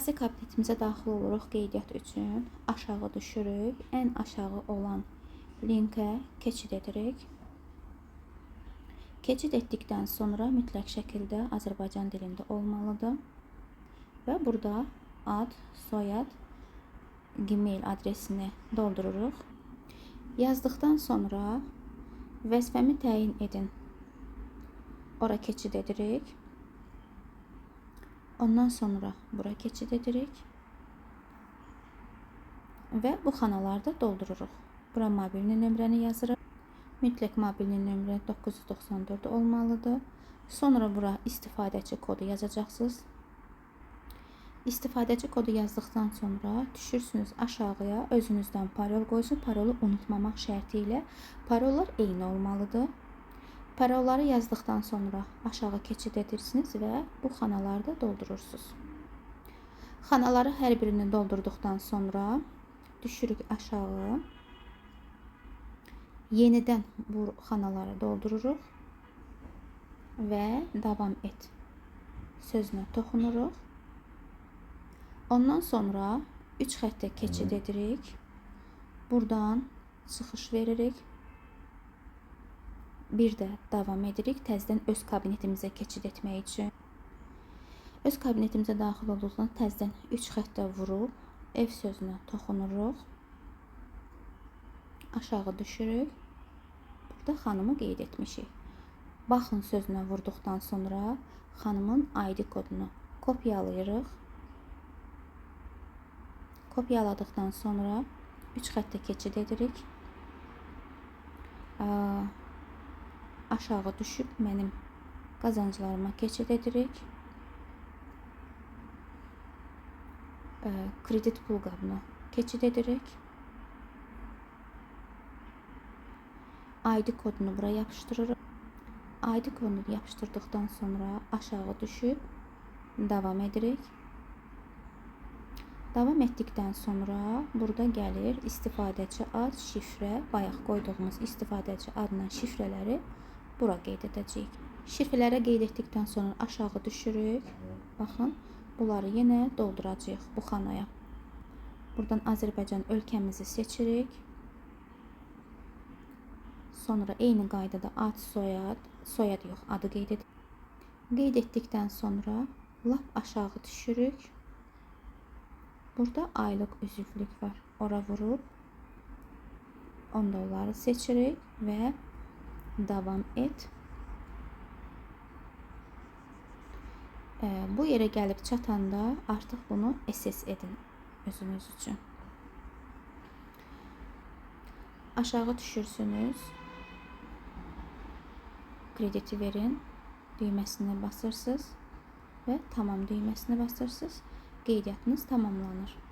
Siyasi kabinetimizə daxil oluruq qeydiyyat üçün. Aşağı düşürük. Ən aşağı olan linkə keçid edirik. Keçid etdikdən sonra mütləq şəkildə Azərbaycan dilində olmalıdır. Və burada ad, soyad, Gmail adresini doldururuq. Yazdıqdan sonra vəzifəmi təyin edin. Ora keçid edirik. Ondan sonra bura keçid edirik. Və bu xanalarda doldururuq. Bura mobilni nömrəni yazırıq. Mütləq mobilni nömrə 994 olmalıdır. Sonra bura istifadəçi kodu yazacaqsınız. İstifadəçi kodu yazdıqdan sonra düşürsünüz aşağıya, özünüzdən parol qoysun. Parolu unutmamaq şərti ilə parollar eyni olmalıdır. Parolları yazdıqdan sonra aşağı keçid edirsiniz və bu xanalarda doldurursunuz. Xanaları hər birini doldurduqdan sonra düşürük aşağı. Yenidən bu xanaları doldururuq və davam et sözünə toxunuruq. Ondan sonra 3 xəttə keçid edirik. Buradan çıxış veririk. Bir də davam edirik. Təzədən öz kabinetimizə keçid etmək üçün. Öz kabinetimizə daxil olduqdan təzədən 3 xəttə vurub ev sözünə toxunuruq. Aşağı düşürük. Burada xanımı qeyd etmişik. Baxın sözünə vurduqdan sonra xanımın ID kodunu kopyalayırıq. Kopyaladıqdan sonra 3 xəttə keçid edirik. Aşağı düşüb mənim qazanclarıma keçid edirik. Kredit pul qabına keçid edirik. ID kodunu buraya yapışdırırıq. ID kodunu yapışdırdıqdan sonra aşağı düşüb davam edirik. Davam etdikdən sonra burada gəlir istifadəçi ad, şifrə, bayaq qoyduğumuz istifadəçi adla şifrələri bura qeyd edəcəyik. Şifrələrə qeyd etdikdən sonra aşağı düşürük. Baxın, bunları yenə dolduracağıq bu xanaya. Buradan Azərbaycan ölkəmizi seçirik. Sonra eyni qaydada ad, soyad yox, adı qeyd edirik. Qeyd etdikdən sonra lap aşağı düşürük. Burada aylıq üzvlük var. Ora vurub $10 seçirik və davam et. Bu yerə gəlib çatanda artıq bunu SS edin özünüz üçün. Aşağı düşürsünüz. Krediti verin düyməsinə basırsınız və tamam düyməsinə basırsınız. Qeydiyyatınız tamamlanır.